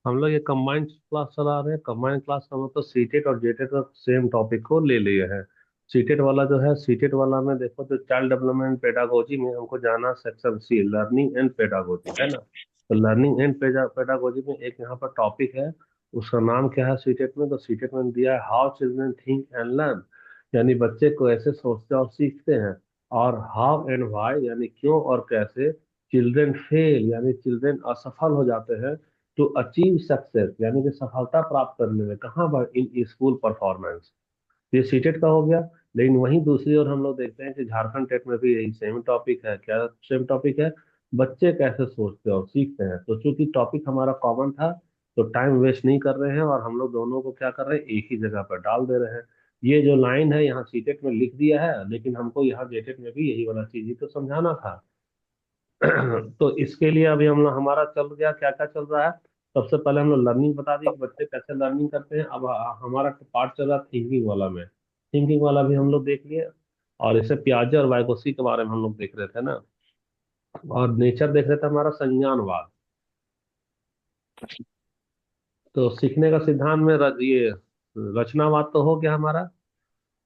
हम लोग ये कंबाइंड क्लास चला रहे हैं। कंबाइंड क्लास का मतलब सीटेट और जेटेट का सेम टॉपिक को ले लिए हैं। सीटेट वाला जो है, सीटेट वाला में देखो तो चाइल्ड डेवलपमेंट पेडागोजी में हमको जाना, section C learning and pedagogy है ना। तो लर्निंग एंड पेडागोजी में एक यहाँ पर टॉपिक है, उसका नाम क्या है सीटेट में? तो सीटेट में दिया है how children think and learn, यानी बच्चे को ऐसे सोचते और सीखते हैं। और हाउ एंड व्हाई, यानी क्यों और कैसे चिल्ड्रन फेल, यानी चिल्ड्रन असफल हो जाते हैं टू अचीव सक्सेस, यानी कि सफलता प्राप्त करने में, कहाँ पर? इन स्कूल परफॉर्मेंस। ये सीटेट का हो गया। लेकिन वहीं दूसरी ओर हम लोग देखते हैं कि झारखंड टेट में भी यही सेम टॉपिक है। क्या सेम टॉपिक है? बच्चे कैसे सोचते हैं और सीखते हैं। तो चूंकि टॉपिक हमारा कॉमन था, तो टाइम वेस्ट नहीं कर रहे हैं और हम लोग दोनों को क्या कर रहे हैं, एक ही जगह पर डाल दे रहे हैं। ये जो लाइन है यहाँ सीटेट में लिख दिया है, लेकिन हमको यहाँ जेटेट में भी यही वाला चीज ही तो समझाना था। तो इसके लिए अभी हम लोग, हमारा चल गया क्या क्या चल रहा है। सबसे पहले हम लोग लर्निंग बता दी कि बच्चे कैसे लर्निंग करते हैं। अब हमारा पार्ट चल रहा है थिंकिंग वाला में। थिंकिंग वाला भी हम लोग देख लिए, और इसे पियाजे और वाइगोत्स्की के बारे में हम लोग देख रहे थे ना। और नेचर देख रहे थे हमारा संज्ञानवाद। तो सीखने का सिद्धांत में ये रचनावाद तो हो गया हमारा।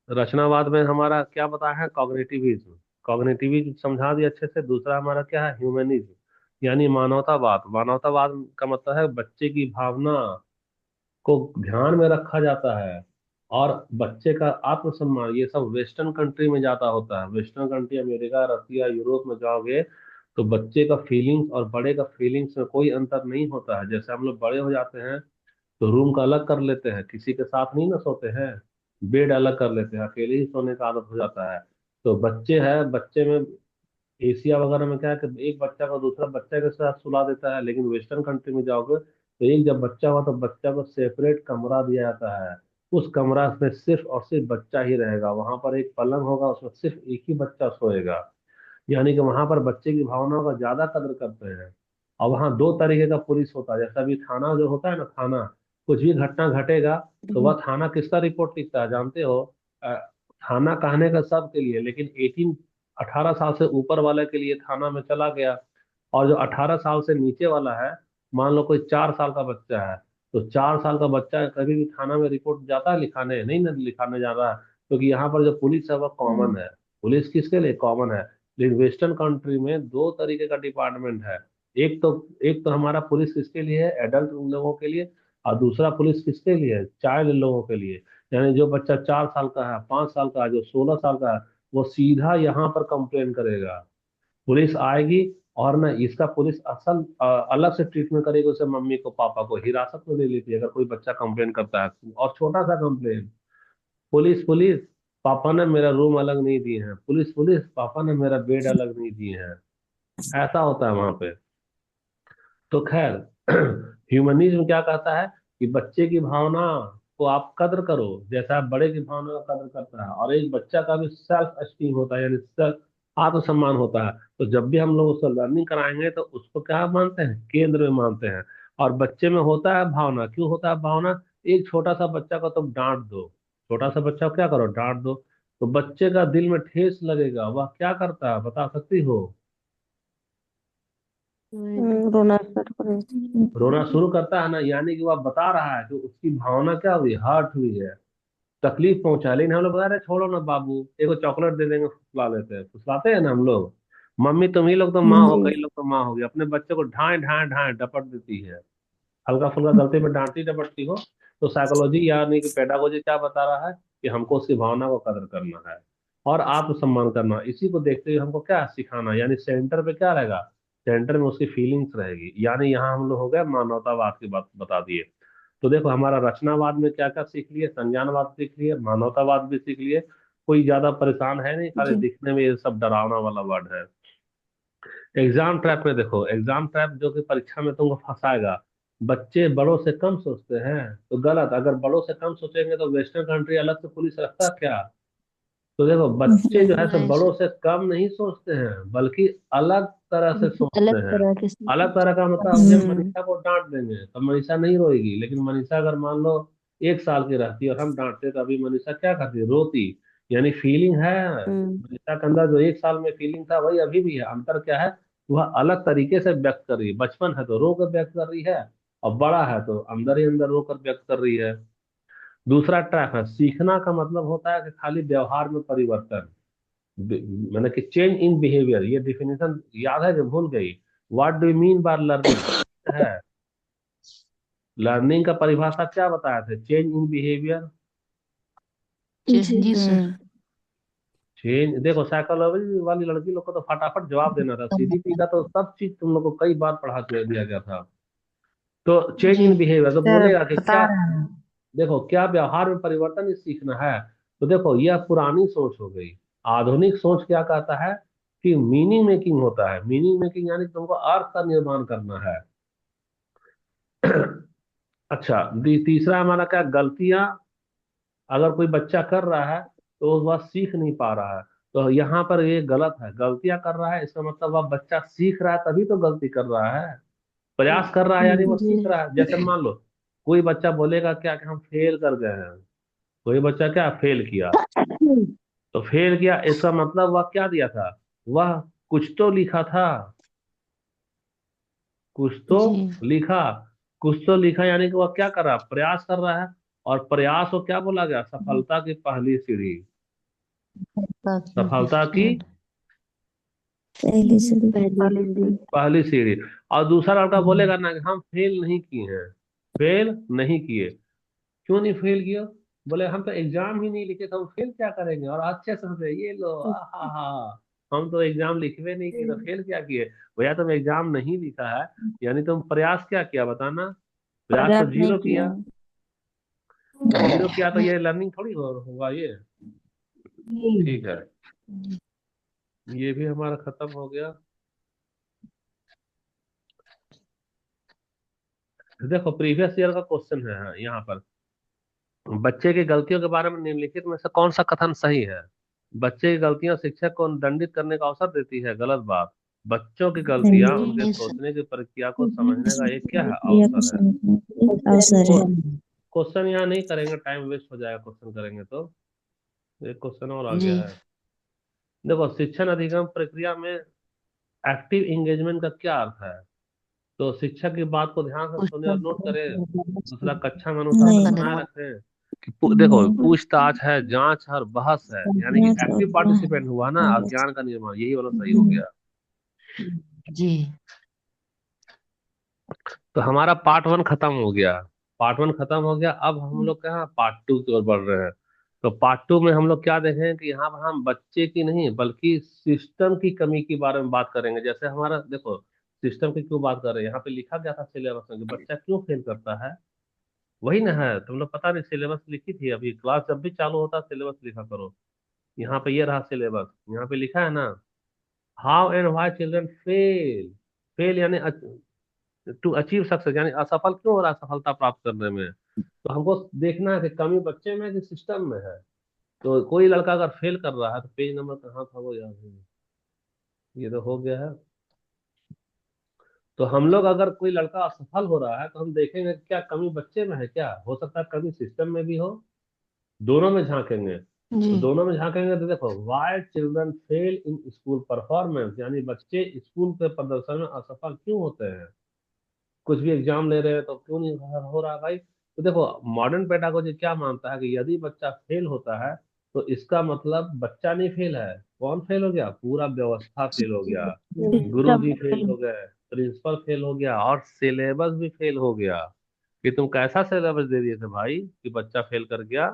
रचनावाद में हमारा क्या बताया है? कॉग्निटिविज्म। कॉग्निटिविज्म समझा दिया अच्छे से। दूसरा हमारा क्या है? ह्यूमनिज्म, यानी मानवतावाद। मानवतावाद का मतलब है बच्चे की भावना को ध्यान में रखा जाता है, और बच्चे का आत्मसम्मान। ये सब वेस्टर्न कंट्री में जाता होता है। वेस्टर्न कंट्री, अमेरिका, रसिया, यूरोप में जाओगे तो बच्चे का फीलिंग्स और बड़े का फीलिंग्स में कोई अंतर नहीं होता है। जैसे हम लोग बड़े हो जाते हैं तो रूम का अलग कर लेते हैं, किसी के साथ नहीं ना सोते हैं, बेड अलग कर लेते हैं, अकेले ही सोने का आदत हो जाता है। तो बच्चे हैं, बच्चे में एशिया वगैरह में क्या है कि एक बच्चा को दूसरा बच्चे के साथ सुला देता है। लेकिन वेस्टर्न कंट्री में जाओगे तो एक जब बच्चा हुआ तो बच्चा को सेपरेट कमरा दिया जाता है। उस कमरा में सिर्फ और सिर्फ बच्चा ही रहेगा। वहां पर एक पलंग होगा, उसमें सिर्फ एक ही बच्चा सोएगा। यानी कि वहां पर बच्चे की भावनाओं का ज्यादा कदर करते हैं। और वहाँ दो तरीके का पुलिस होता है। जैसा भी थाना जो होता है ना, थाना, कुछ भी घटना घटेगा तो हम्म। वह थाना किसका रिपोर्ट लिखता है जानते हो? अ, थाना कहने का सबके लिए, लेकिन 18 साल से ऊपर वाले के लिए थाना में चला गया। और जो 18 साल से नीचे वाला है, मान लो कोई 4 साल का बच्चा है, तो 4 साल का बच्चा कभी भी थाना में रिपोर्ट जाता है लिखाने? नहीं ना लिखाने जा रहा है, क्योंकि यहाँ पर जो पुलिस है वह हम्म। कॉमन है। पुलिस किसके लिए? कॉमन है। लेकिन वेस्टर्न कंट्री में दो तरीके का डिपार्टमेंट है। एक तो हमारा पुलिस किसके लिए है? एडल्ट लोगों के लिए। और दूसरा पुलिस किसके लिए है? चाइल्ड लोगों के लिए। यानी जो बच्चा 4 साल का है, 5 साल का है, जो 16 साल का है, वो सीधा यहाँ पर कंप्लेन करेगा। पुलिस आएगी, और ना इसका पुलिस अलग से ट्रीटमेंट करेगी। उसे मम्मी को पापा को हिरासत में ले लेती है अगर कोई बच्चा कंप्लेन करता है, और छोटा सा कंप्लेन। पुलिस पुलिस, पापा ने मेरा रूम अलग नहीं दिए हैं। पुलिस पुलिस, पापा ने मेरा बेड अलग नहीं दिए हैं। ऐसा होता है वहां पे। तो खैर, ह्यूमनिज्म क्या कहता है कि बच्चे की भावना को आप कद्र करो, जैसा आप बड़े की भावना का कद्र करता है। और एक बच्चा का भी सेल्फ एस्टीम होता है, यानी सेल्फ आत्मसम्मान होता है। तो जब भी हम लोग उसको लर्निंग कराएंगे तो उसको क्या मानते हैं? केंद्र में मानते हैं। और बच्चे में होता है भावना। क्यों होता है भावना? एक छोटा सा बच्चा को तुम डांट दो, छोटा सा बच्चा को क्या करो? डांट दो, तो बच्चे का दिल में ठेस लगेगा। वह क्या करता है बता सकती हो? रोना स्टार्ट कर देती हूँ। रोना शुरू करता है ना, यानी कि वह बता रहा है कि उसकी भावना क्या हुई, हर्ट हुई है, तकलीफ पहुंचा है। लेकिन हम लोग बता रहे हैं, छोड़ो ना बाबू, एगो चॉकलेट दे देंगे, फुसला लेते हैं, फुसलाते हैं ना हम लोग। मम्मी तुम ही लोग तो माँ हो, जी। कई लोग तो माँ हो गए, अपने बच्चे को ढाए ढाए ढाए डपट देती है। हल्का फुल्का गलती में डांटती डपटती हो। तो साइकोलॉजी यानी कि पेडागोजी क्या बता रहा है कि हमको उसकी भावना को कदर करना है और आत्मसम्मान करना। इसी को देखते हुए हमको क्या सिखाना, यानी सेंटर पे क्या रहेगा? सेंटर में उसकी फीलिंग्स रहेगी। यानी यहाँ हम लोग हो गए मानवतावाद की बात बता दिए। तो देखो हमारा रचनावाद में क्या क्या सीख लिए, संज्ञानवाद सीख लिए, मानवतावाद भी सीख लिए। कोई ज्यादा परेशान है नहीं, खाली जी। दिखने में ये सब डरावना वाला वर्ड है। एग्जाम ट्रैप में देखो, एग्जाम ट्रैप जो कि परीक्षा में तुमको फंसाएगा। बच्चे बड़ों से कम सोचते हैं, तो गलत। अगर बड़ों से कम सोचेंगे तो वेस्टर्न कंट्री अलग से पुलिस रखता क्या? तो देखो बच्चे जो है नहीं। सब बड़ों से कम नहीं सोचते हैं, बल्कि अलग तरह से सोचते अलग हैं। तरह के अलग तरह का मतलब, अब हम हम्म। मनीषा को डांट देंगे तो मनीषा नहीं रोएगी। लेकिन मनीषा अगर मान लो 1 साल की रहती और हम डांटते तो अभी मनीषा क्या करती? रोती। यानी फीलिंग है। हम्म। मनीषा के अंदर जो 1 साल में फीलिंग था वही अभी भी है। अंतर क्या है? वह अलग तरीके से व्यक्त कर रही है। बचपन है तो रो कर व्यक्त कर रही है, और बड़ा है तो अंदर ही अंदर रोकर व्यक्त कर रही है। दूसरा ट्रैप है, सीखना का मतलब होता है कि खाली व्यवहार में परिवर्तन, मैंने कि चेंज इन बिहेवियर। ये डिफिनेशन याद है कि भूल गई? What do you mean by learning है? लर्निंग का परिभाषा क्या बताया थे? Change in behaviour. जी जी सर। चेंज, देखो साइकोलॉजी वाली लड़की लोग को तो फटाफट जवाब देना था, सीधी सीधा तो सब चीज तुम लोग को कई बार पढ़ा दिया गया था। तो चेंज जी इन बिहेवियर तो सर बोलेगा कि बता क्या, रहे हैं। देखो क्या व्यवहार में परिवर्तन ही सीखना है। तो देखो यह पुरानी सोच हो गई। आधुनिक सोच क्या कहता है कि मीनिंग मेकिंग होता है। मीनिंग मेकिंग यानी कि तुमको अर्थ का निर्माण करना है। अच्छा, तीसरा हमारा क्या, गलतियां अगर कोई बच्चा कर रहा है तो वह सीख नहीं पा रहा है, तो यहाँ पर ये गलत है। गलतियां कर रहा है इसका मतलब वह बच्चा सीख रहा है, तभी तो गलती कर रहा है। प्रयास कर रहा है यानी वो जी सीख रहा है। जैसे मान लो कोई बच्चा बोलेगा क्या कि हम फेल कर गए हैं, कोई बच्चा क्या फेल किया, तो फेल किया इसका मतलब वह क्या दिया था, वह कुछ तो लिखा था, कुछ तो जी लिखा, कुछ तो लिखा यानी कि वह क्या कर रहा है, प्रयास कर रहा है। और प्रयास को क्या बोला गया, सफलता की पहली सीढ़ी। सफलता की पहली से पहली सीढ़ी। पहली सीढ़ी। और दूसरा लड़का बोलेगा ना कि हम फेल नहीं किए हैं, फेल नहीं किए। क्यों नहीं फेल किया? बोले हम तो एग्जाम ही नहीं लिखे, तो हम फेल क्या करेंगे? और अच्छे से हंसे, ये लो आहा, हम तो एग्जाम लिखवे नहीं किए तो फेल क्या किए? भैया तुम एग्जाम नहीं लिखा है, यानी तुम प्रयास क्या किया बताना? प्रयास तो प्रयास नहीं जीरो किया। किया। तो जीरो किया तो ये लर्निंग थोड़ी होगा ये। ठीक है, ये भी हमारा खत्म हो गया। देखो प्रीवियस ईयर का क्वेश्चन है, हाँ, यहाँ पर बच्चे की गलतियों के बारे में निम्नलिखित में से कौन सा कथन सही है? बच्चे की गलतियां शिक्षक को दंडित करने का अवसर देती है, गलत बात। बच्चों की गलतियां उनके जी सर। सोचने की प्रक्रिया को समझने का एक क्या है, क्रिया को अवसर है। समझने का एक अवसर है। क्वेश्चन यहाँ नहीं करेंगे, टाइम वेस्ट हो जाएगा क्वेश्चन करेंगे तो। एक क्वेश्चन और आ जी गया है। देखो शिक्षण अधिगम प्रक्रिया में एक्टिव एंगेजमेंट का क्या अर्थ है? तो शिक्षक की बात को ध्यान से सुने और नोट करें। दूसरा, कक्षा में अनुशासन नहीं बनाए रखें। कि देखो पूछताछ है, जांच है और बहस है, यानी कि जांच और एक्टिव पार्टिसिपेंट हुआ ना, बहस। अज्ञान का निर्माण, यही वाला सही हो गया। जी तो हमारा पार्ट वन खत्म हो गया। पार्ट वन खत्म हो गया, अब हम लोग क्या पार्ट टू की ओर बढ़ रहे हैं। तो पार्ट टू में हम लोग क्या देखें कि यहाँ पर हम बच्चे की नहीं बल्कि सिस्टम की कमी के बारे में बात करेंगे। जैसे हमारा देखो सिस्टम की क्यों बात कर रहे हैं, यहाँ पे लिखा गया था सिलेबस में कि बच्चा क्यों फेल करता है। वही ना है, तुम लोग पता नहीं सिलेबस लिखी थी, अभी क्लास जब भी चालू होता सिलेबस लिखा करो। यहाँ पे ये रहा सिलेबस, यहाँ पे लिखा है ना, how and why children fail. Fail यानी टू अचीव सक्सेस, यानी असफल क्यों हो रहा है सफलता प्राप्त करने में। तो हमको देखना है कि कमी बच्चे में है कि सिस्टम में है। तो कोई लड़का अगर फेल कर रहा है तो पेज नंबर कहाँ था वो याद है, ये तो हो गया है। तो हम लोग अगर कोई लड़का असफल हो रहा है तो हम देखेंगे कि क्या कमी बच्चे में है, क्या हो सकता है कमी सिस्टम में भी हो। दोनों में झांकेंगे। जी तो दोनों में झांकेंगे तो देखो why children fail in school performance, यानी बच्चे स्कूल के प्रदर्शन में असफल क्यों होते हैं। कुछ भी एग्जाम ले रहे हैं तो क्यों नहीं हो रहा भाई? तो देखो मॉडर्न पेडागोजी क्या मानता है कि यदि बच्चा फेल होता है तो इसका मतलब बच्चा नहीं फेल है, कौन फेल हो गया, पूरा व्यवस्था फेल हो गया। गुरु सिस्टम जी फेल में। हो गए, प्रिंसिपल फेल हो गया और सिलेबस भी फेल हो गया। कि तुम कैसा सिलेबस दे दिए थे भाई कि बच्चा फेल कर गया?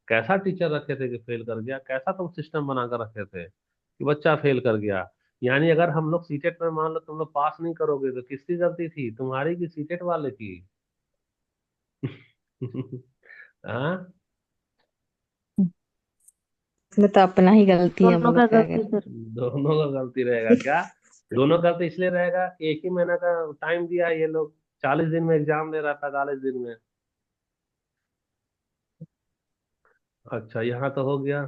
कैसा टीचर रखे थे कि फेल कर गया? कैसा तुम सिस्टम बनाकर रखे थे कि बच्चा फेल कर गया? यानी अगर हम लोग सीटेट में मान लो तुम लोग पास नहीं करोगे तो किसकी गलती थी, तुम्हारी की सीटेट वाले की? हाँ, इसमें तो अपना ही गलती है, हम दोनों लोग का क्या गलती करें। सर। दोनों का गलती रहेगा क्या? दोनों का गलती इसलिए रहेगा कि एक ही महीना का टाइम दिया है ये लोग, 40 दिन में एग्जाम ले रहा है, 45 दिन में। अच्छा यहाँ तो हो गया।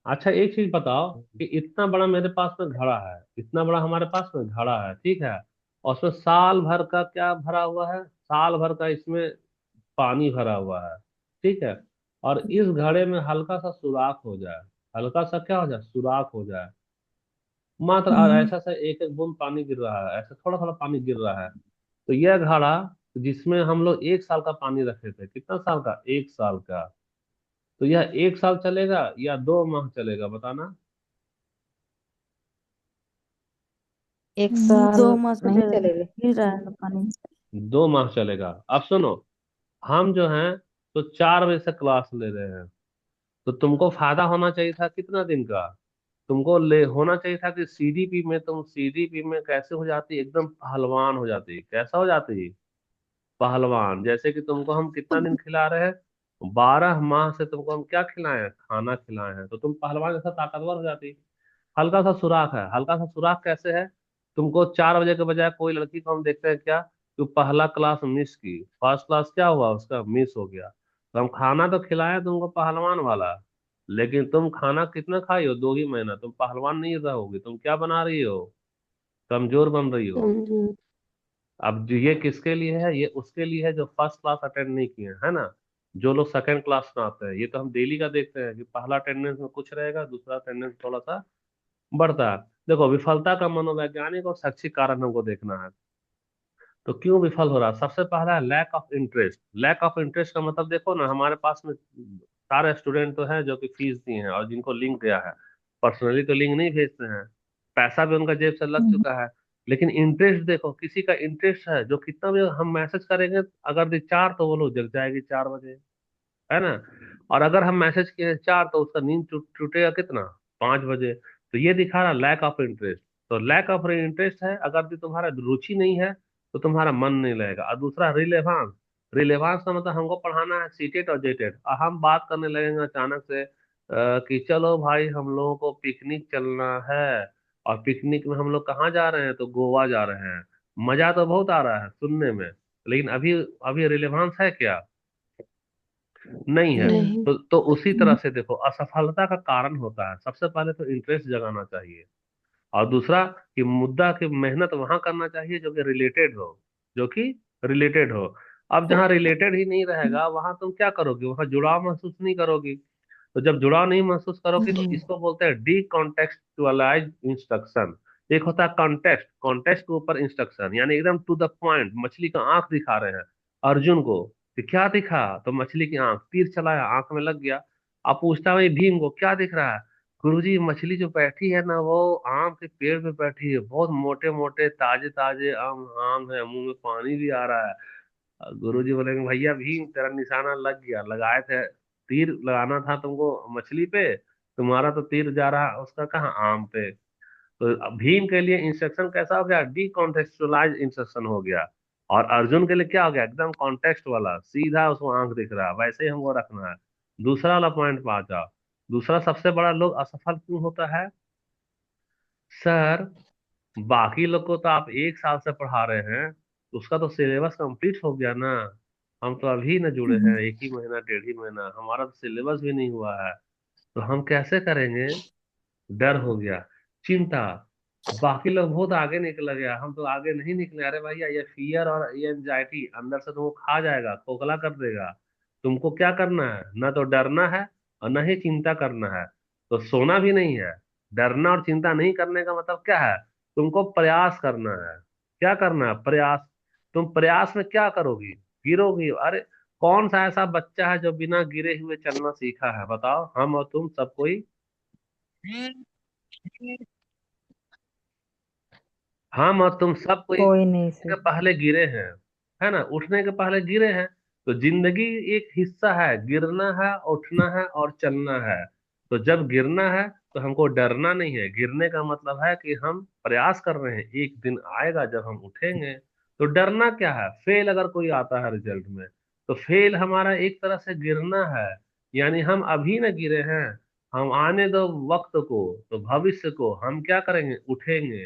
अच्छा एक चीज बताओ कि इतना बड़ा मेरे पास में घड़ा है, इतना बड़ा हमारे पास में घड़ा है, ठीक है, और उसमें साल भर का क्या भरा हुआ है, साल भर का इसमें पानी भरा हुआ है, ठीक है। और इस घड़े में हल्का सा सुराख हो जाए, हल्का सा क्या हो जाए, सुराख हो जाए, मात्र, और ऐसा सा एक एक बूंद पानी गिर रहा है, ऐसा थोड़ा थोड़ा पानी गिर रहा है। तो यह घड़ा जिसमें हम लोग 1 साल का पानी रखे थे, कितना साल का, 1 साल का, तो यह 1 साल चलेगा या 2 माह चलेगा, बताना। एक साल 2 माह से नहीं चलेगा। गिर रहा है पानी। 2 माह चलेगा। अब सुनो, हम जो हैं तो 4 बजे से क्लास ले रहे हैं, तो तुमको फायदा होना चाहिए था कितना दिन का, तुमको ले होना चाहिए था कि सीडीपी में, तुम सीडीपी में कैसे हो जाती, एकदम पहलवान हो जाती, कैसा हो जाती, पहलवान। जैसे कि तुमको हम कितना दिन खिला रहे हैं, 12 माह से तुमको हम क्या खिलाए हैं, खाना खिलाए हैं, तो तुम पहलवान जैसा ताकतवर हो जाती। हल्का सा सुराख है, हल्का सा सुराख कैसे है, तुमको 4 बजे के बजाय कोई लड़की को हम देखते हैं क्या, तो पहला क्लास मिस की, फर्स्ट क्लास क्या हुआ उसका, मिस हो गया, तो हम खाना तो खिलाए तुमको पहलवान वाला, लेकिन तुम खाना कितना खाई हो, 2 ही महीना, तुम पहलवान नहीं रहोगी, तुम क्या बना रही हो, कमजोर बन रही हो। समझे। अब जो ये किसके लिए है, ये उसके लिए है जो फर्स्ट क्लास अटेंड नहीं किए हैं, है ना, जो लोग सेकंड क्लास में आते हैं, ये तो हम डेली का देखते हैं कि पहला अटेंडेंस में कुछ रहेगा, दूसरा अटेंडेंस थोड़ा सा बढ़ता है। देखो, विफलता का मनोवैज्ञानिक और शैक्षिक कारण हमको देखना है। तो क्यों विफल हो रहा है, सबसे पहला है lack of interest. Lack of interest का मतलब देखो ना, हमारे पास में सारे स्टूडेंट तो हैं जो कि फीस दिए हैं और जिनको लिंक गया है, पर्सनली तो लिंक नहीं भेजते हैं, पैसा भी उनका जेब से लग हम्म, चुका है, लेकिन इंटरेस्ट देखो, किसी का इंटरेस्ट है, जो कितना भी हम मैसेज करेंगे, अगर दी 4 तो वो लोग जग जाएगी 4 बजे, है ना, और अगर हम मैसेज किए 4 तो उसका नींद टूटेगा कितना, 5 बजे। तो ये दिखा रहा लैक ऑफ इंटरेस्ट। तो लैक ऑफ इंटरेस्ट है, अगर भी तुम्हारा रुचि नहीं है तो तुम्हारा मन नहीं लगेगा। और दूसरा रिलेवांस। रिलेवांस का मतलब हमको पढ़ाना है सीटेट और जेटेट, और हम बात करने लगेंगे अचानक से कि चलो भाई हम लोगों को पिकनिक चलना है, और पिकनिक में हम लोग कहाँ जा रहे हैं, तो गोवा जा रहे हैं। मजा तो बहुत आ रहा है सुनने में, लेकिन अभी अभी रिलेवांस है क्या, नहीं है। नहीं। नहीं। तो उसी तरह से देखो, असफलता का कारण होता है, सबसे पहले तो इंटरेस्ट जगाना चाहिए, और दूसरा कि मुद्दा की मेहनत वहां करना चाहिए जो कि रिलेटेड हो, जो कि रिलेटेड हो। अब जहाँ रिलेटेड ही नहीं रहेगा वहां तुम क्या करोगे, वहां जुड़ाव महसूस नहीं करोगी। तो जब जुड़ाव नहीं महसूस करोगी तो जी। इसको बोलते हैं डीकॉन्टेक्चुअलाइज इंस्ट्रक्शन। एक होता है कॉन्टेक्स्ट, कॉन्टेक्स्ट के ऊपर इंस्ट्रक्शन, यानी एकदम टू द पॉइंट, मछली का आंख दिखा रहे हैं अर्जुन को, कि क्या दिखा, तो मछली की आंख, तीर चलाया आंख में लग गया। अब पूछता है भीम को क्या दिख रहा है, गुरुजी मछली जो बैठी है ना वो आम के पेड़ पे बैठी है, बहुत मोटे मोटे ताजे ताजे आम आम है, मुंह में पानी भी आ रहा है। गुरुजी बोलेंगे भैया भीम तेरा निशाना लग गया, लगाए थे, तीर लगाना था तुमको मछली पे, तुम्हारा तो तीर जा रहा उसका कहाँ, आम पे। तो अब भीम के लिए इंस्ट्रक्शन कैसा हो गया, डीकॉन्टेक्चुअलाइज इंस्ट्रक्शन हो गया। और अर्जुन के लिए क्या हो गया, एकदम कॉन्टेक्स्ट वाला, सीधा उसको आंख दिख रहा है, वैसे ही हमको रखना है। दूसरा वाला पॉइंट पे आ जाओ। दूसरा सबसे बड़ा लोग असफल क्यों होता है, सर बाकी लोग को तो आप 1 साल से पढ़ा रहे हैं, उसका तो सिलेबस कंप्लीट हो गया ना, हम तो अभी न जुड़े हैं, 1 ही महीना 1.5 महीना, हमारा तो सिलेबस भी नहीं हुआ है, तो हम कैसे करेंगे। डर हो गया, चिंता, बाकी लोग बहुत आगे निकल गया, हम तो आगे नहीं निकले, अरे भैया ये फियर और ये एंजाइटी अंदर से तुमको खा जाएगा, खोखला कर देगा। तुमको क्या करना है, ना तो डरना है और ना ही चिंता करना है, तो सोना भी नहीं है। डरना और चिंता नहीं करने का मतलब क्या है, तुमको प्रयास करना है। क्या करना है, प्रयास। तुम प्रयास में क्या करोगी, गिरोगी, अरे कौन सा ऐसा बच्चा है जो बिना गिरे हुए चलना सीखा है, बताओ, हम और तुम सब कोई, हम और तुम सब कोई कोई नहीं के सर। पहले गिरे हैं, है ना, उठने के पहले गिरे हैं। तो जिंदगी एक हिस्सा है, गिरना है, उठना है और चलना है। तो जब गिरना है तो हमको डरना नहीं है, गिरने का मतलब है कि हम प्रयास कर रहे हैं, एक दिन आएगा जब हम उठेंगे। तो डरना क्या है, फेल अगर कोई आता है रिजल्ट में, तो फेल हमारा एक तरह से गिरना है, यानी हम अभी न गिरे हैं, हम आने दो वक्त को, तो भविष्य को हम क्या करेंगे, उठेंगे।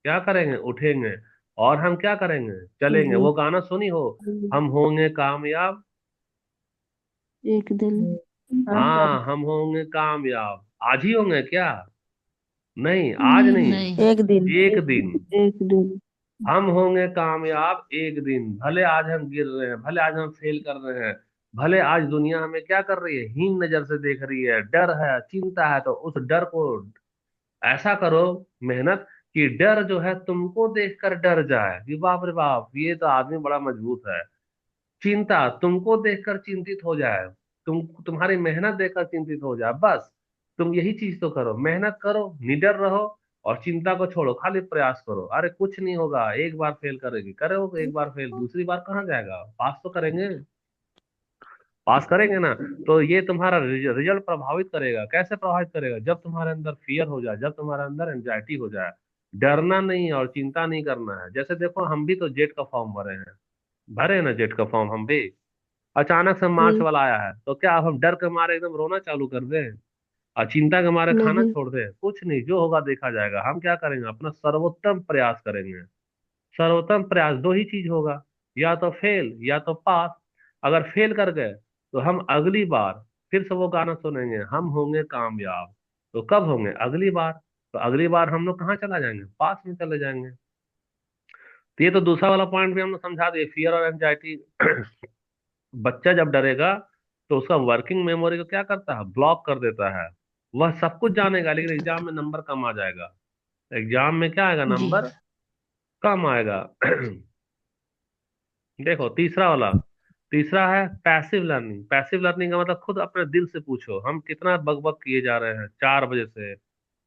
क्या करेंगे, उठेंगे। और हम क्या करेंगे, चलेंगे। जी। वो गाना सुनी हो, हम होंगे कामयाब। एक दिन। हाँ सर। हाँ, हम होंगे कामयाब, आज ही होंगे क्या, नहीं आज नहीं। नहीं, नहीं। एक दिन। एक दिन एक दिन। हम होंगे कामयाब, एक दिन। भले आज हम गिर रहे हैं, भले आज हम फेल कर रहे हैं, भले आज दुनिया हमें क्या कर रही है, हीन नजर से देख रही है, डर है, चिंता है, तो उस डर को ऐसा करो मेहनत कि डर जो है तुमको देखकर डर जाए कि बाप रे बाप ये तो आदमी बड़ा मजबूत है। चिंता तुमको देखकर चिंतित हो जाए, तुम्हारी मेहनत देखकर चिंतित हो जाए। बस तुम यही चीज तो करो, मेहनत करो, निडर रहो, और चिंता को छोड़ो, खाली प्रयास करो। अरे कुछ नहीं होगा, एक बार फेल करेगी, करो एक बार फेल, दूसरी बार कहाँ जाएगा, पास तो करेंगे। पास करेंगे ना। तो ये तुम्हारा रिजल्ट प्रभावित करेगा। कैसे प्रभावित करेगा? जब तुम्हारे अंदर फियर हो जाए, जब तुम्हारे अंदर एंजाइटी हो जाए। डरना नहीं और चिंता नहीं करना है। जैसे देखो, हम भी तो जेट का फॉर्म भरे हैं, भरे हैं ना जेट का फॉर्म हम भी। अचानक से मार्च जी। वाला आया है, तो क्या अब हम डर के मारे एकदम रोना चालू कर दें और चिंता के मारे खाना नहीं। छोड़ दें? कुछ नहीं, जो होगा देखा जाएगा। हम क्या करेंगे, अपना सर्वोत्तम प्रयास करेंगे। सर्वोत्तम प्रयास दो ही चीज होगा, या तो फेल या तो पास। अगर फेल कर गए तो हम अगली बार फिर से वो गाना सुनेंगे, हम होंगे कामयाब। तो कब होंगे? अगली बार। तो अगली बार हम लोग कहाँ चला जाएंगे? पास में चले जाएंगे। तो ये तो दूसरा वाला पॉइंट भी हमने समझा दिया, फियर और एंजाइटी। बच्चा जब डरेगा तो उसका वर्किंग मेमोरी को क्या करता है? ब्लॉक कर देता है। वह सब कुछ जानेगा लेकिन एग्जाम में नंबर कम आ जाएगा। एग्जाम में क्या आएगा? जी। नंबर कम आएगा। देखो तीसरा वाला, तीसरा है पैसिव लर्निंग। पैसिव लर्निंग का मतलब खुद अपने दिल से पूछो, हम कितना बकबक किए जा रहे हैं 4 बजे से,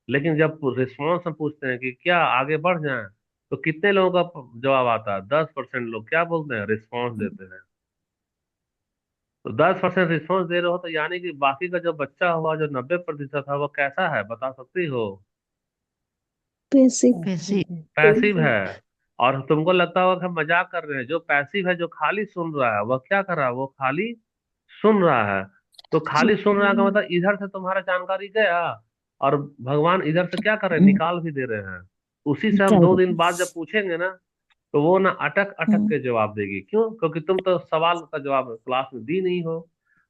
लेकिन जब रिस्पॉन्स हम पूछते हैं कि क्या आगे बढ़ जाएं, तो कितने लोगों का जवाब आता है? 10% लोग क्या बोलते हैं? रिस्पॉन्स देते हैं। तो 10% रिस्पॉन्स दे रहे हो, तो यानी कि बाकी का जो बच्चा हुआ, जो 90% है, वो कैसा है बता सकती हो? बेसिक। पैसे। पैसिव है। और तुमको लगता होगा कि हम मजाक कर रहे हैं। जो पैसिव है, जो खाली सुन रहा है, वह क्या कर रहा है? वो खाली सुन रहा है। तो खाली सुन रहा है का मतलब इधर से तुम्हारा जानकारी गया, और भगवान इधर से क्या कर रहे हैं? निकाल भी दे रहे हैं। उसी से हम चल। 2 दिन बाद जब पूछेंगे ना, तो वो ना अटक अटक के जवाब देगी। क्यों? क्योंकि तुम तो सवाल का जवाब क्लास में दी नहीं हो।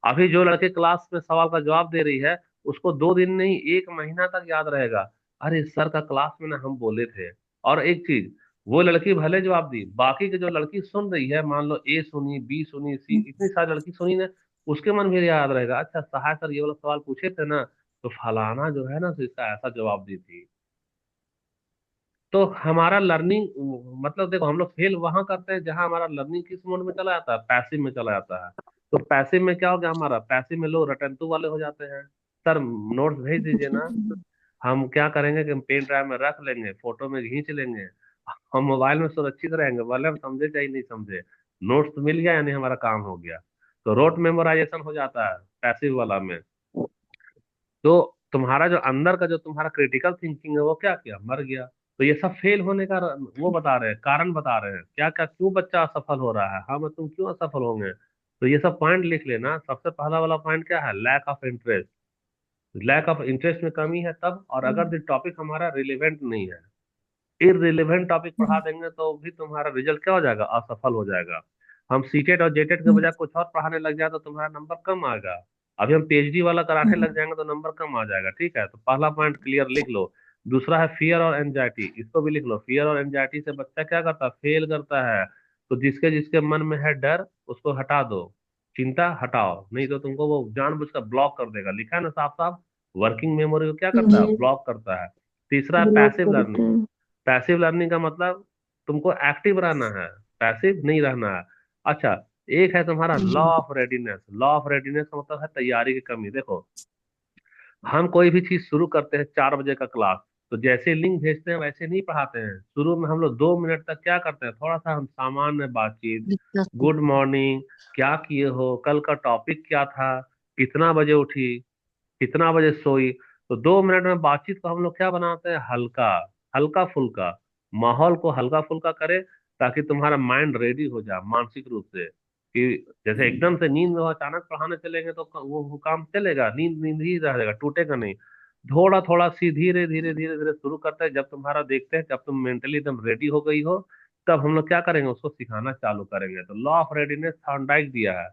अभी जो लड़के क्लास में सवाल का जवाब दे रही है, उसको 2 दिन नहीं 1 महीना तक याद रहेगा। अरे सर का क्लास में ना हम बोले थे। और एक चीज, वो लड़की भले जवाब दी, बाकी की जो लड़की सुन रही है, मान लो ए सुनी, बी सुनी, सी, इतनी सारी लड़की सुनी ना, उसके मन में याद रहेगा, अच्छा सहाय सर ये वाला सवाल पूछे थे ना, तो फलाना जो है ना, तो इसका ऐसा जवाब दी थी। तो हमारा लर्निंग, मतलब देखो, हम लोग फेल वहां करते हैं जहां हमारा लर्निंग किस मोड में चला जाता है? पैसिव में चला जाता है। तो पैसिव में क्या हो गया हमारा? पैसिव में लोग रटंतू वाले हो जाते हैं। सर नोट्स भेज दीजिए ना। हम क्या करेंगे कि हम पेन ड्राइव में रख लेंगे, फोटो में खींच लेंगे, हम मोबाइल में सुरक्षित रहेंगे, भले हम समझे चाहे नहीं समझे, नोट्स तो मिल गया, यानी हमारा काम हो गया। तो रोट मेमोराइजेशन हो जाता है पैसिव वाला में। तो तुम्हारा जो अंदर का जो तुम्हारा क्रिटिकल थिंकिंग है, वो क्या किया? मर गया। तो ये सब फेल होने का वो बता रहे हैं, कारण बता रहे हैं, क्या क्या क्यों बच्चा असफल हो रहा है, हम तुम क्यों असफल होंगे। तो ये सब पॉइंट लिख लेना। सबसे पहला वाला पॉइंट क्या है? Lack of interest. Lack of interest में कमी है तब, और अगर टॉपिक हमारा रिलेवेंट नहीं है, इररिलेवेंट टॉपिक पढ़ा देंगे, तो भी तुम्हारा रिजल्ट क्या हो जाएगा? असफल हो जाएगा। हम सीटेट और जेटेट के बजाय कुछ और पढ़ाने लग जाए तो तुम्हारा नंबर कम आएगा। अभी हम पीएचडी वाला कराने लग जाएंगे तो नंबर कम आ जाएगा। ठीक है, तो पहला पॉइंट क्लियर लिख लो। दूसरा है फियर और एंजाइटी, इसको भी लिख लो। फियर और एंजाइटी से बच्चा क्या करता है? फेल करता है। तो जिसके जिसके मन में है डर, उसको हटा दो। चिंता हटाओ, नहीं तो तुमको वो जानबूझकर ब्लॉक कर देगा। लिखा है ना साफ साफ, वर्किंग मेमोरी को क्या करता है? जी। ब्लॉक करता है। तीसरा है ब्लॉक पैसिव करते लर्निंग। हैं। पैसिव लर्निंग का मतलब तुमको एक्टिव रहना है, पैसिव नहीं रहना है। अच्छा, एक है तुम्हारा law of readiness. Law of readiness का मतलब है तैयारी की कमी। देखो, हम कोई भी चीज शुरू करते हैं 4 बजे का क्लास, तो जैसे लिंक भेजते हैं वैसे नहीं पढ़ाते हैं। शुरू में हम लोग 2 मिनट तक क्या करते हैं? थोड़ा सा हम सामान्य बातचीत, गुड मॉर्निंग, क्या किए हो, कल का टॉपिक क्या था, कितना बजे उठी, कितना बजे सोई। तो 2 मिनट में बातचीत को हम लोग क्या बनाते हैं? हल्का, हल्का फुल्का, माहौल को हल्का फुल्का करे, ताकि तुम्हारा माइंड रेडी हो जाए मानसिक रूप से। कि जैसे एकदम से नींद में हो, अचानक पढ़ाने चलेंगे तो वो काम चलेगा? नींद नींद ही रहेगा, टूटेगा नहीं। थोड़ा थोड़ा सी धीरे धीरे धीरे धीरे शुरू करते हैं। जब तुम्हारा देखते हैं, जब तुम मेंटली एकदम रेडी हो गई हो, तब हम लोग क्या करेंगे? उसको सिखाना चालू करेंगे। तो लॉ ऑफ रेडीनेस थॉर्नडाइक दिया है।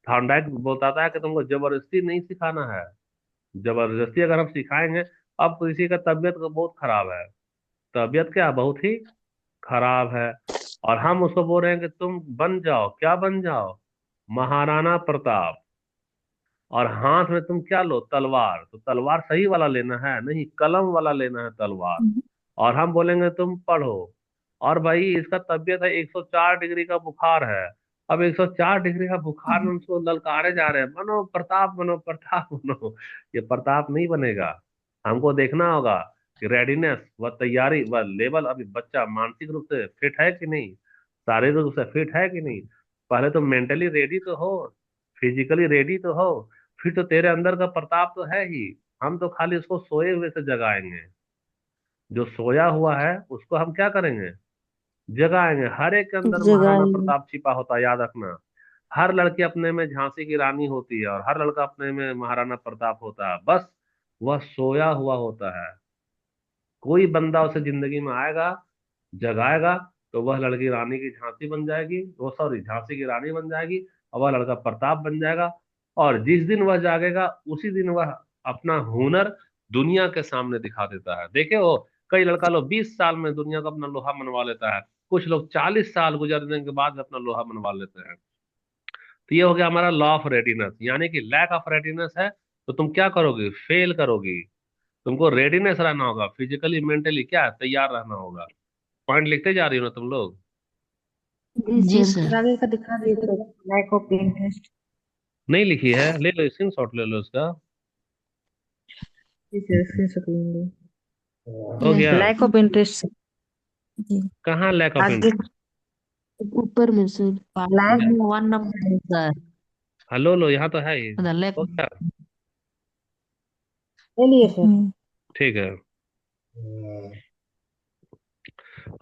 थॉर्नडाइक बताता है कि तुमको जबरदस्ती नहीं सिखाना है। जबरदस्ती अगर हम सिखाएंगे, अब किसी का तबीयत बहुत खराब है, तबीयत क्या बहुत ही खराब है, और हम उसको बोल रहे हैं कि तुम बन जाओ, क्या बन जाओ? महाराणा प्रताप। और हाथ में तुम क्या लो, तलवार। तो तलवार सही वाला लेना है, नहीं कलम वाला लेना है तलवार। और हम बोलेंगे तुम पढ़ो। और भाई इसका तबीयत है 104 डिग्री का बुखार है। अब 104 डिग्री का बुखार में उसको ललकारे जा रहे हैं, बनो प्रताप, बनो प्रताप बनो। ये प्रताप नहीं बनेगा। हमको देखना होगा कि रेडीनेस व तैयारी व लेवल, अभी बच्चा मानसिक रूप से फिट है कि नहीं, शारीरिक रूप से फिट है कि नहीं। पहले तो मेंटली रेडी तो हो, फिजिकली रेडी तो हो, फिर तो तेरे अंदर का प्रताप तो है ही। हम तो खाली उसको सोए हुए से जगाएंगे। जो सोया हुआ है उसको हम क्या करेंगे, जगाएंगे। हर एक के अंदर महाराणा जगाएंगे। प्रताप छिपा होता है, याद रखना। हर लड़की अपने में झांसी की रानी होती है, और हर लड़का अपने में महाराणा प्रताप होता है, बस वह सोया हुआ होता है। कोई बंदा उसे जिंदगी में आएगा, जगाएगा, तो वह लड़की रानी की झांसी बन जाएगी, वो सॉरी झांसी की रानी बन जाएगी, और वह लड़का प्रताप बन जाएगा। और जिस दिन वह जागेगा उसी दिन वह अपना हुनर दुनिया के सामने दिखा देता है। देखे हो, कई लड़का लोग 20 साल में दुनिया का अपना लोहा मनवा लेता है, कुछ लोग 40 साल गुजरने के बाद अपना लोहा मनवा लेते हैं। तो ये हो गया हमारा लॉ ऑफ रेडीनेस, यानी कि लैक ऑफ रेडीनेस है तो तुम क्या करोगे, फेल करोगी। तुमको रेडीनेस रहना होगा, फिजिकली मेंटली क्या है, तैयार रहना होगा। पॉइंट लिखते जा रही हो ना तुम लोग। जी जी सर। सर, आगे का दिखा दीजिए। Lack of interest. नहीं लिखी है, ले लो स्क्रीन शॉट ले लो उसका। जी सर, स्क्रीनशॉट लेंगे। हो ले। गया। Lack of interest. जी। कहाँ लैक ऑफ आगे। इंटरेस्ट। ऊपर में सर। लैक में 1 नंबर है सर। हेलो लो, यहाँ तो है ही। लैक हो गया। ले लिए सर। ठीक है।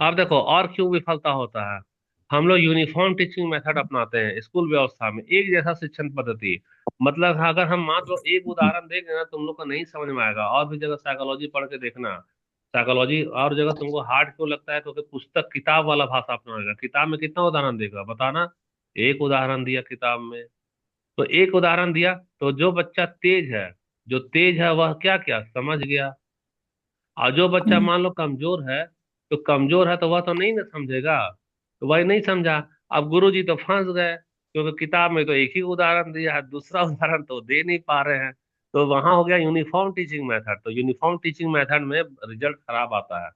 अब देखो और क्यों विफलता होता है। हम लोग यूनिफॉर्म टीचिंग मेथड अपनाते हैं स्कूल व्यवस्था में, एक जैसा शिक्षण पद्धति। मतलब अगर हम मान लो एक उदाहरण देंगे ना, तुम लोग को नहीं समझ में आएगा। और भी जगह साइकोलॉजी पढ़ के देखना। साइकोलॉजी और जगह तुमको हार्ड क्यों लगता है, क्योंकि पुस्तक किताब वाला भाषा अपनाएगा। किताब में कितना उदाहरण देगा बताना, एक उदाहरण दिया किताब में। तो एक उदाहरण दिया, तो जो बच्चा तेज है, जो तेज है वह क्या क्या समझ गया। और जो बच्चा मान लो कमजोर है, तो कमजोर है तो वह तो नहीं ना समझेगा, तो वही नहीं समझा। अब गुरुजी तो फंस गए, क्योंकि किताब में तो एक ही उदाहरण दिया है, दूसरा उदाहरण तो दे नहीं पा रहे हैं। तो वहां हो गया यूनिफॉर्म टीचिंग मेथड। तो यूनिफॉर्म टीचिंग मेथड में रिजल्ट खराब आता है।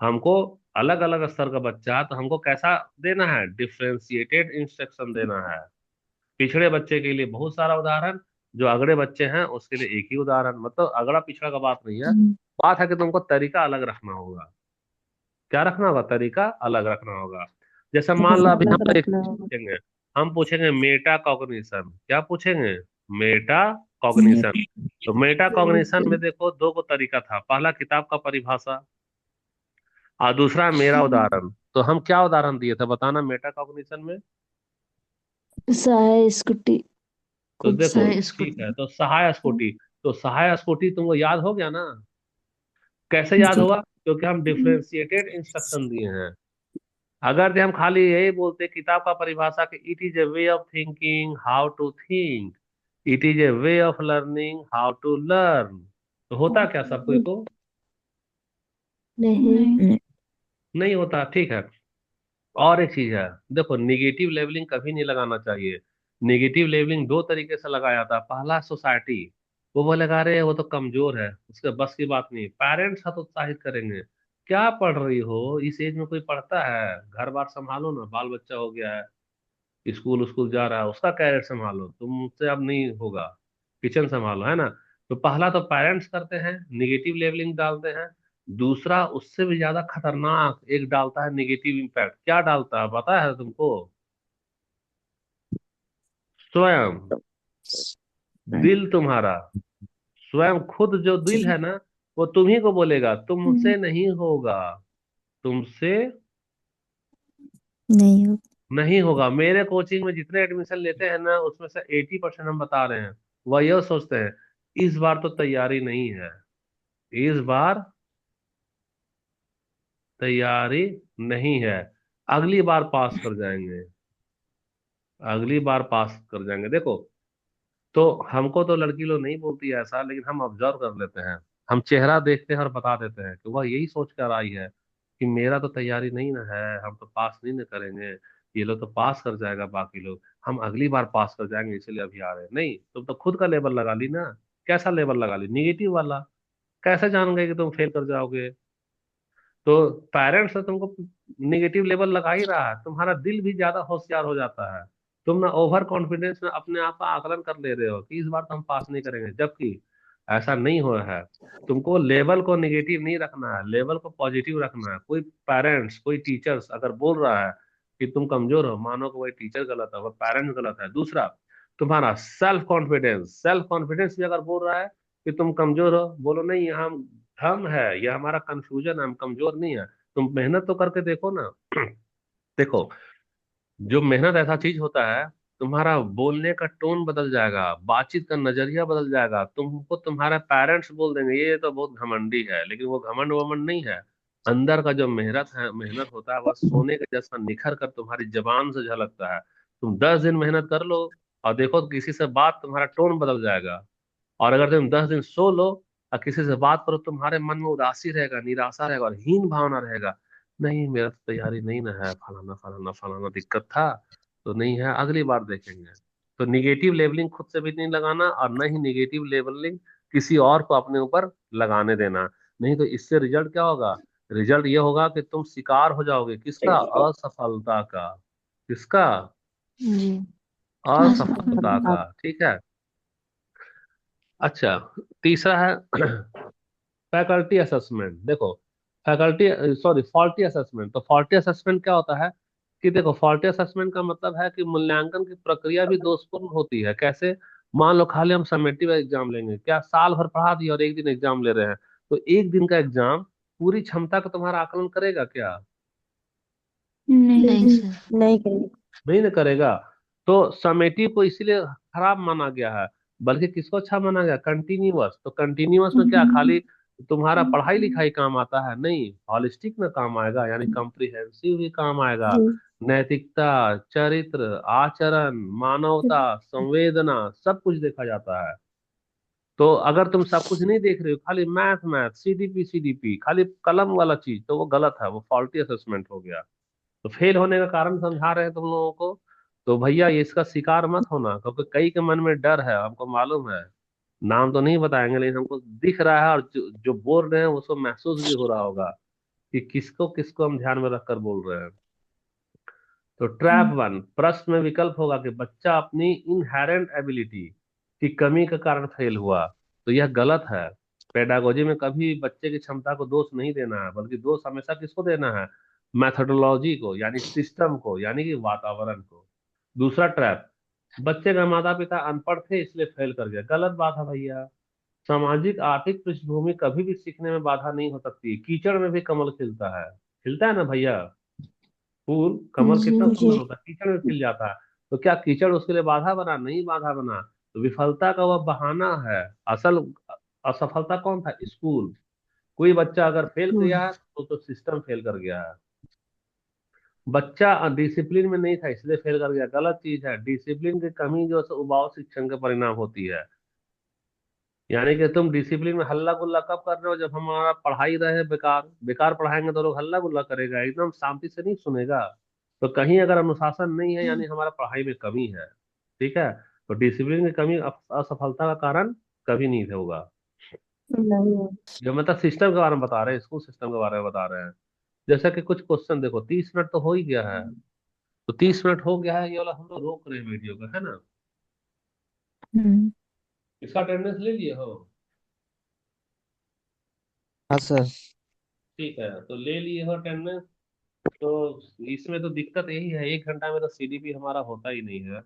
हमको अलग अलग स्तर का बच्चा है, तो हमको कैसा देना है, डिफ्रेंशिएटेड इंस्ट्रक्शन देना है। पिछड़े बच्चे के लिए बहुत सारा उदाहरण, जो अगड़े बच्चे हैं उसके लिए एक ही उदाहरण। मतलब अगड़ा पिछड़ा का बात नहीं है, बात है कि तुमको तरीका अलग रखना होगा। क्या रखना होगा, तरीका अलग रखना होगा। जैसे मान लो अभी हम अलग लोग एक रखना चीज होगा। पूछेंगे। हम पूछेंगे मेटा कॉग्निशन, क्या पूछेंगे, मेटा कॉग्निशन। तो मेटा कॉग्निशन में देखो दो को तरीका था, पहला किताब का परिभाषा, और दूसरा मेरा उदाहरण। तो हम क्या उदाहरण दिए थे बताना मेटा कॉग्निशन में। सहाय स्कूटी तो को। देखो सर इसको। ठीक है, तो सहाय स्कूटी। तो सहाय स्कूटी तुमको याद हो गया ना। कैसे याद जी। होगा, क्योंकि हम डिफरेंशिएटेड इंस्ट्रक्शन दिए हैं। अगर हम खाली यही बोलते किताब का परिभाषा कि it is a way of thinking how to think, it is a way of learning how to learn, तो होता क्या सब कोई को, नहीं। नहीं। नहीं होता। ठीक है। और एक चीज है, देखो निगेटिव लेवलिंग कभी नहीं लगाना चाहिए। निगेटिव लेवलिंग दो तरीके से लगाया जाता है। पहला सोसाइटी, वो बोलेगा अरे वो तो कमजोर है, उसके बस की बात नहीं। पेरेंट्स हतोत्साहित करेंगे, क्या पढ़ रही हो, इस एज में कोई पढ़ता है, घर बार संभालो ना, बाल बच्चा हो गया है, स्कूल स्कूल जा रहा है, उसका कैरियर संभालो, तुमसे अब नहीं होगा, किचन संभालो, है ना। तो पहला तो पेरेंट्स करते हैं, निगेटिव लेवलिंग डालते हैं। दूसरा उससे भी ज्यादा खतरनाक एक डालता है निगेटिव इम्पैक्ट। क्या डालता है पता है तुमको, स्वयं, दिल तुम्हारा, स्वयं खुद जो दिल है ना, वो तुम्ही को बोलेगा तुमसे नहीं होगा, तुमसे नहीं हो। नहीं होगा। मेरे कोचिंग में जितने एडमिशन लेते हैं ना, उसमें से 80% हम बता रहे हैं, वह यह सोचते हैं इस बार तो तैयारी नहीं है, इस बार तैयारी नहीं है, अगली बार पास कर जाएंगे, अगली बार पास कर जाएंगे। देखो, तो हमको तो लड़की लोग नहीं बोलती है ऐसा, लेकिन हम ऑब्जर्व कर लेते हैं। हम चेहरा देखते हैं और बता देते हैं कि वह यही सोच कर आई है कि मेरा तो तैयारी नहीं ना है, हम तो पास नहीं ना करेंगे। ये लोग तो पास कर जाएगा, बाकी लोग हम अगली बार पास कर जाएंगे इसलिए अभी आ रहे हैं। नहीं, तुम तो खुद का लेवल लगा ली ना। कैसा लेवल लगा ली? निगेटिव वाला। कैसे जान गए कि तुम फेल कर जाओगे? तो पेरेंट्स तो तुमको निगेटिव लेवल लगा ही रहा है, तुम्हारा दिल भी ज्यादा होशियार हो जाता है। तुम ना ओवर कॉन्फिडेंस में अपने आप का आकलन कर ले रहे हो कि इस बार तो हम पास नहीं करेंगे, जबकि ऐसा नहीं हो रहा है। तुमको लेवल को निगेटिव नहीं रखना है, लेवल को पॉजिटिव रखना है। कोई पेरेंट्स, कोई टीचर्स अगर बोल रहा है कि तुम कमजोर हो, मानो कि वही टीचर गलत है, वह पेरेंट्स गलत है। दूसरा, तुम्हारा सेल्फ कॉन्फिडेंस भी अगर बोल रहा है कि तुम कमजोर हो, बोलो नहीं, हम है, यह हमारा कंफ्यूजन है, हम कमजोर नहीं है। तुम मेहनत तो करके देखो ना। देखो, जो मेहनत ऐसा चीज होता है, तुम्हारा बोलने का टोन बदल जाएगा, बातचीत का नजरिया बदल जाएगा। तुमको तुम्हारे पेरेंट्स बोल देंगे ये तो बहुत घमंडी है, लेकिन वो घमंड वमंड नहीं है। अंदर का जो मेहनत होता है, वह सोने के जैसा निखर कर तुम्हारी जबान से झलकता है। तुम 10 दिन मेहनत कर लो और देखो किसी से बात, तुम्हारा टोन बदल जाएगा। और अगर तुम 10 दिन सो लो और किसी से बात करो, तुम्हारे मन में उदासी रहेगा, निराशा रहेगा और हीन भावना रहेगा। नहीं, मेरा तो तैयारी नहीं ना है, फलाना फलाना फलाना दिक्कत था, तो नहीं है, अगली बार देखेंगे। तो निगेटिव लेबलिंग खुद से भी नहीं लगाना, और न ही निगेटिव लेबलिंग किसी और को अपने ऊपर लगाने देना। नहीं तो इससे रिजल्ट क्या होगा? रिजल्ट ये होगा कि तुम शिकार हो जाओगे किसका? असफलता का। किसका? जी। असफलता असफलता। का। ठीक है। अच्छा, तीसरा है फैकल्टी असेसमेंट। देखो, फैकल्टी सॉरी फॉल्टी असेसमेंट। तो फॉल्टी असेसमेंट क्या होता है कि देखो, फॉल्टी असेसमेंट का मतलब है कि मूल्यांकन की प्रक्रिया भी दोषपूर्ण होती है। कैसे? मान लो खाली हम समेटिव एग्जाम लेंगे, क्या साल भर पढ़ा दिया और एक दिन एग्जाम ले रहे हैं? तो एक दिन का एग्जाम पूरी क्षमता का तुम्हारा आकलन करेगा क्या? नहीं नहीं सर। नहीं करेंगे। नहीं ना करेगा। तो समेटिव को इसीलिए खराब माना गया है, बल्कि किसको अच्छा माना गया? कंटिन्यूअस। तो कंटिन्यूअस में क्या खाली तुम्हारा पढ़ाई लिखाई काम आता है? नहीं, हॉलिस्टिक में काम आएगा, यानी कॉम्प्रिहेंसिव भी काम आएगा। जी नैतिकता, चरित्र, आचरण, मानवता, संवेदना, सब कुछ देखा जाता है। तो अगर तुम सब कुछ नहीं देख रहे हो, खाली मैथ मैथ, सीडीपी, खाली कलम वाला चीज, तो वो गलत है, वो फॉल्टी असेसमेंट हो गया। तो फेल होने का कारण समझा रहे हैं तुम लोगों को। तो भैया ये इसका शिकार मत होना, क्योंकि कई के मन में डर है, हमको मालूम है। नाम तो नहीं बताएंगे, लेकिन हमको दिख रहा है, और जो बोल रहे हैं उसको महसूस भी हो रहा होगा कि किसको किसको हम ध्यान में रखकर बोल रहे हैं। तो ट्रैप वन, प्रश्न में विकल्प होगा कि बच्चा अपनी इनहेरेंट एबिलिटी की कमी के कारण फेल हुआ। तो यह गलत है। पेडागोजी में कभी बच्चे की क्षमता को दोष नहीं देना है, बल्कि दोष हमेशा किसको देना है? मैथोडोलॉजी को, यानी सिस्टम को, यानी कि वातावरण को। दूसरा ट्रैप, बच्चे का माता पिता अनपढ़ थे इसलिए फेल कर गया। गलत बात है भैया। सामाजिक आर्थिक पृष्ठभूमि कभी भी सीखने में बाधा नहीं हो सकती। कीचड़ में भी कमल खिलता है। खिलता है ना भैया? फूल, कमल जी। कितना जी सुंदर होता है, कीचड़ में खिल जाता है। तो क्या कीचड़ उसके लिए बाधा बना? नहीं बाधा बना। तो विफलता का वह बहाना है। असल असफलता कौन था? स्कूल। कोई बच्चा अगर फेल किया है तो सिस्टम फेल कर गया है। बच्चा डिसिप्लिन में नहीं था इसलिए फेल कर गया, गलत चीज है। डिसिप्लिन की कमी जो है उबाऊ शिक्षण के परिणाम होती है। यानी कि तुम डिसिप्लिन में हल्ला गुल्ला कब कर रहे हो? जब हमारा पढ़ाई रहे बेकार, बेकार पढ़ाएंगे तो लोग हल्ला गुल्ला करेगा, एकदम शांति से नहीं सुनेगा। तो कहीं अगर अनुशासन नहीं है, यानी हमारा पढ़ाई में कमी है। ठीक है। तो डिसिप्लिन की कमी असफलता का कारण कभी नहीं होगा। नहीं। जो मतलब सिस्टम के बारे में बता रहे हैं, स्कूल सिस्टम के बारे में बता रहे हैं। जैसा कि कुछ क्वेश्चन देखो, 30 मिनट तो हो ही गया है। तो 30 मिनट हो गया है, ये वाला हम लोग रोक रहे हैं वीडियो का, है ना? हम्म। इसका अटेंडेंस ले लिए हो? हाँ सर। ठीक है, तो ले लिए हो अटेंडेंस। तो इसमें तो दिक्कत यही है, 1 घंटा में तो सीडीपी हमारा होता ही नहीं है।